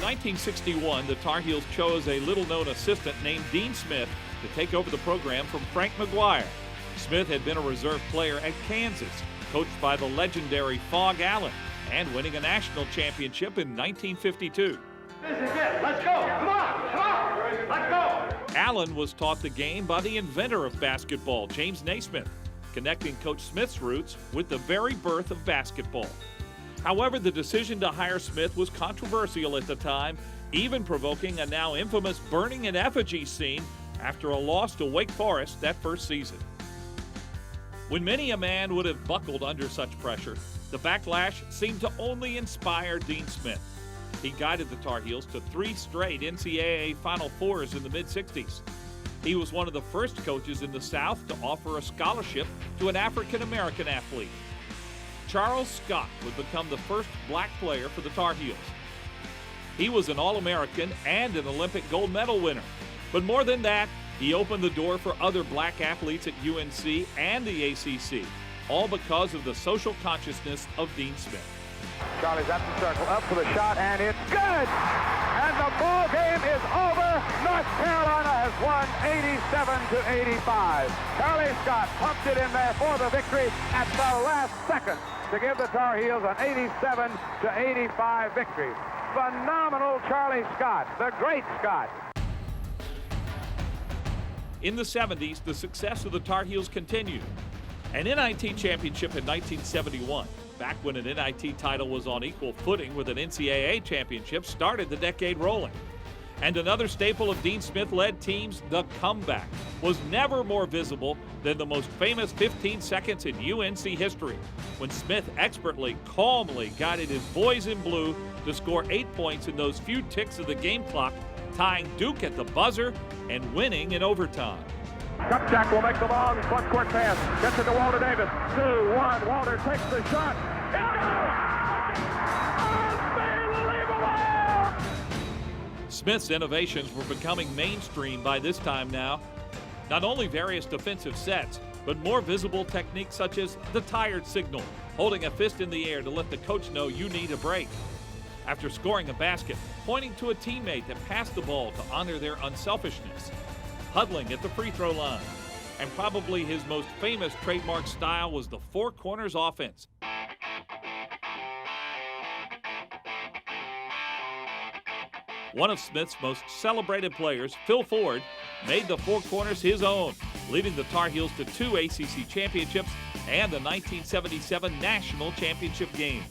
1961, the Tar Heels chose a little-known assistant named Dean Smith to take over the program from Frank McGuire. Smith had been a reserve player at Kansas, coached by the legendary Phog Allen, and winning a national championship in 1952. This is it. Let's go. Come on. Let's go. Allen was taught the game by the inventor of basketball, James Naismith, connecting Coach Smith's roots with the very birth of basketball. However, the decision to hire Smith was controversial at the time, even provoking a now infamous burning in effigy scene after a loss to Wake Forest that first season. When many a man would have buckled under such pressure, the backlash seemed to only inspire Dean Smith. He guided the Tar Heels to 3 straight NCAA Final Fours in the mid-60s. He was one of the first coaches in the South to offer a scholarship to an African-American athlete. Charles Scott would become the first black player for the Tar Heels. He was an All-American and an Olympic gold medal winner. But more than that, he opened the door for other black athletes at UNC and the ACC, all because of the social consciousness of Dean Smith. Charlie's at the circle, up for the shot, and it's good! And the ball game is over. North Carolina has won 87-85. Charlie Scott pumped it in there for the victory at the last second to give the Tar Heels an 87-85 victory. Phenomenal Charlie Scott, the great Scott. In the 70s, the success of the Tar Heels continued. An NIT championship in 1971, back when an NIT title was on equal footing with an NCAA championship, started the decade rolling. And another staple of Dean Smith-led teams, the comeback, was never more visible than the most famous 15 seconds in UNC history, when Smith expertly, calmly guided his boys in blue to score 8 points in those few ticks of the game clock, tying Duke at the buzzer and winning in overtime. Kupchak will make the long front court pass. Gets it to Walter Davis. 2-1. Walter takes the shot. Unbelievable! Smith's innovations were becoming mainstream by this time now. Not only various defensive sets, but more visible techniques such as the tired signal, holding a fist in the air to let the coach know you need a break. After scoring a basket, pointing to a teammate that passed the ball to honor their unselfishness. Huddling at the free throw line. And probably his most famous trademark style was the four corners offense. One of Smith's most celebrated players, Phil Ford, made the four corners his own, leading the Tar Heels to 2 ACC championships and the 1977 national championship game.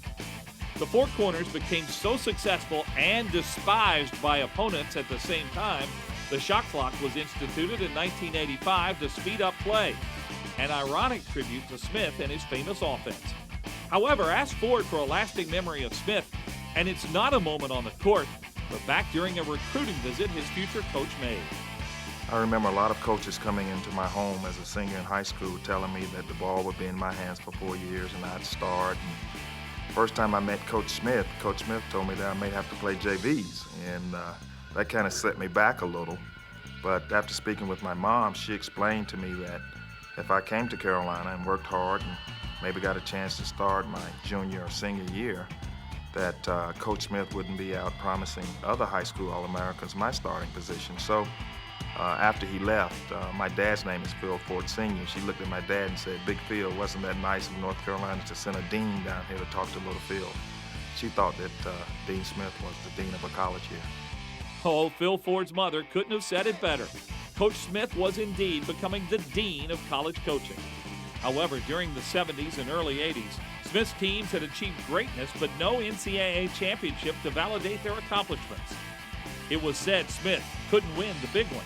The four corners became so successful and despised by opponents at the same time, the shot clock was instituted in 1985 to speed up play, an ironic tribute to Smith and his famous offense. However, ask Ford for a lasting memory of Smith, and it's not a moment on the court, but back during a recruiting visit his future coach made. I remember a lot of coaches coming into my home as a senior in high school telling me that the ball would be in my hands for 4 years and I'd start. And first time I met Coach Smith told me that I may have to play JVs, and that kind of set me back a little. But after speaking with my mom, she explained to me that if I came to Carolina and worked hard and maybe got a chance to start my junior or senior year, that Coach Smith wouldn't be out promising other high school All-Americans my starting position. So after he left, my dad's name is Phil Ford Sr. She looked at my dad and said, "Big Phil, wasn't that nice of North Carolina to send a dean down here to talk to little Phil?" She thought that Dean Smith was the dean of a college here. Oh, Phil Ford's mother couldn't have said it better. Coach Smith was indeed becoming the dean of college coaching. However, during the 70s and early 80s, Smith's teams had achieved greatness, but no NCAA championship to validate their accomplishments. It was said Smith couldn't win the big one.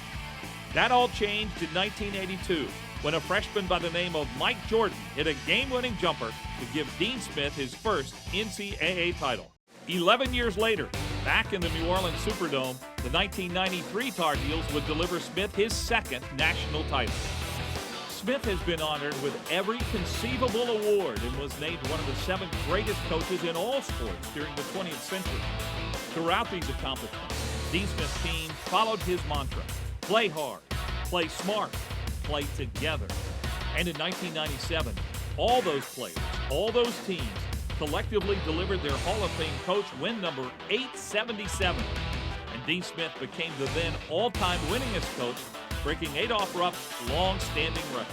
That all changed in 1982, when a freshman by the name of Mike Jordan hit a game-winning jumper to give Dean Smith his first NCAA title. 11 years later, back in the New Orleans Superdome, the 1993 Tar Heels would deliver Smith his second national title. Smith has been honored with every conceivable award and was named one of the 7 greatest coaches in all sports during the 20th century. Throughout these accomplishments, Dean Smith's team followed his mantra: play hard, play smart, play together. And in 1997, all those players, all those teams collectively delivered their Hall of Fame coach win number 877. And Dean Smith became the then all-time winningest coach, breaking Adolph Rupp's long-standing record.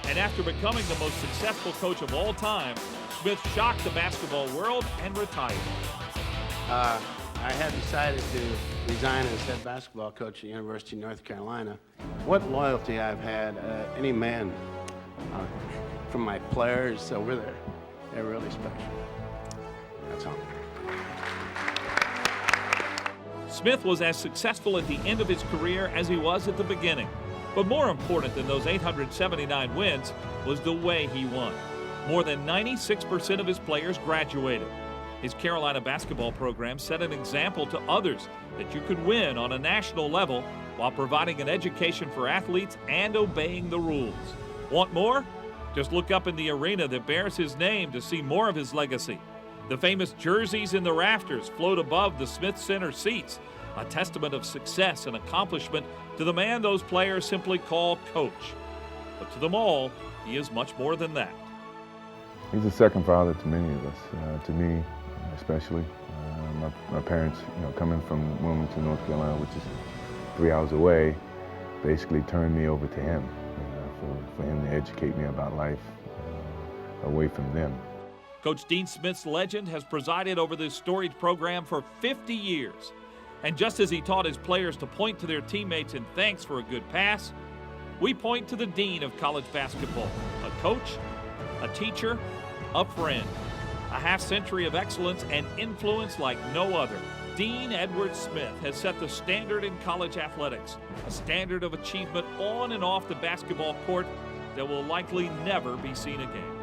And after becoming the most successful coach of all time, Smith shocked the basketball world and retired. I had decided to resign as head basketball coach at the University of North Carolina. What loyalty I've had, any man, from my players over there, they're really special. That's all. Smith was as successful at the end of his career as he was at the beginning. But more important than those 879 wins was the way he won. More than 96% of his players graduated. His Carolina basketball program set an example to others that you could win on a national level while providing an education for athletes and obeying the rules. Want more? Just look up in the arena that bears his name to see more of his legacy. The famous jerseys in the rafters float above the Smith Center seats, a testament of success and accomplishment to the man those players simply call Coach. But to them all, he is much more than that. He's a second father to many of us, to me especially. My parents, coming from Wilmington, North Carolina, which is 3 hours away, basically turned me over to him, for him to educate me about life away from them. Coach Dean Smith's legend has presided over this storied program for 50 years. And just as he taught his players to point to their teammates in thanks for a good pass, we point to the dean of college basketball, a coach, a teacher, a friend. A half-century of excellence and influence like no other. Dean Edward Smith has set the standard in college athletics, a standard of achievement on and off the basketball court that will likely never be seen again.